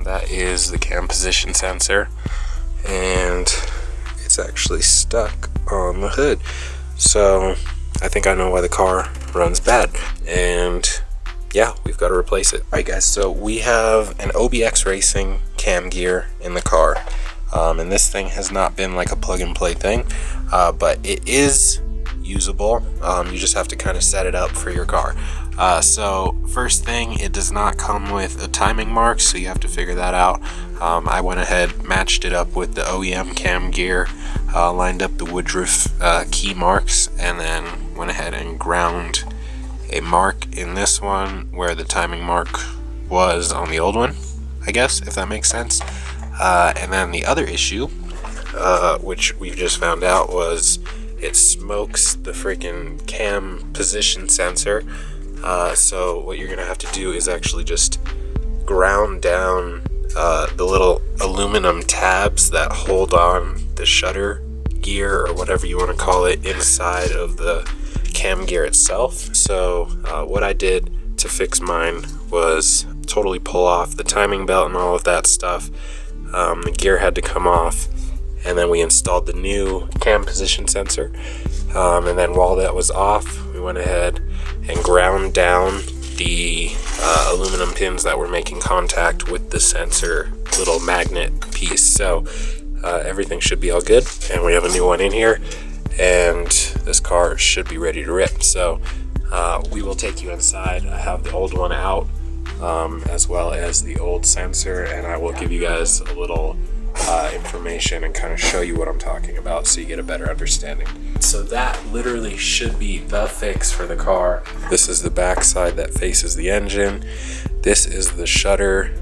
that is the cam position sensor, and it's actually stuck on the hood. So I think I know why the car runs bad, and yeah, we've got to replace it. Alright guys, so we have an OBX Racing cam gear in the car, and this thing has not been like a plug and play thing, but it is usable. You just have to kind of set it up for your car. So first thing, it does not come with a timing mark, so you have to figure that out. I went ahead, matched it up with the OEM cam gear, lined up the Woodruff key marks, and then went ahead and ground a mark in this one where the timing mark was on the old one, I guess, if that makes sense. And then the other issue, which we've just found out, was it smokes the freaking cam position sensor. So what you're gonna have to do is actually just ground down the little aluminum tabs that hold on the shutter gear, or whatever you want to call it, inside of the cam gear itself. So what I did to fix mine was totally pull off the timing belt and all of that stuff. The gear had to come off, and then we installed the new cam position sensor, and then while that was off, we went ahead and ground down the aluminum pins that were making contact with the sensor little magnet piece. So everything should be all good, and we have a new one in here, and this car should be ready to rip. So we will take you inside. I have the old one out, as well as the old sensor, and I will give you guys a little information and kind of show you what I'm talking about so you get a better understanding. So that literally should be the fix for the car. This is the back side that faces the engine. This is the shutter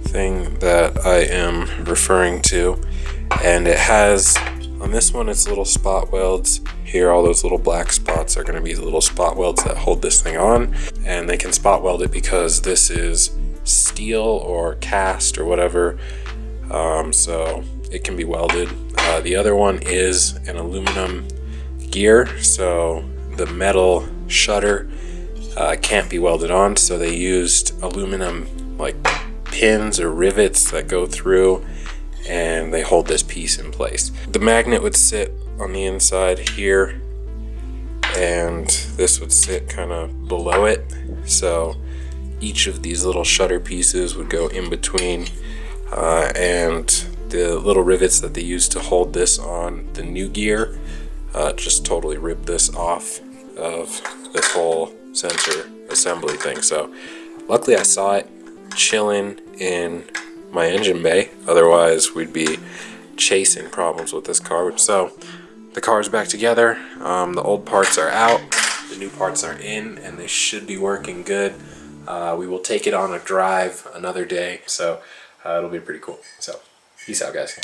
thing that I am referring to, and it has, on this one, it's little spot welds. Here, all those little black spots are going to be the little spot welds that hold this thing on, and they can spot weld it because this is steel or cast or whatever, so it can be welded. The other one is an aluminum gear, so the metal shutter can't be welded on, so they used aluminum like pins or rivets that go through, and they hold this piece in place. The magnet would sit on the inside here, and this would sit kind of below it, so each of these little shutter pieces would go in between, and the little rivets that they use to hold this on the new gear just totally ripped this off of this whole sensor assembly thing. So luckily I saw it chilling in my engine bay, otherwise we'd be chasing problems with this car. So the car's back together, the old parts are out, the new parts are in, and they should be working good. We will take it on a drive another day, so it'll be pretty cool. So peace out, guys.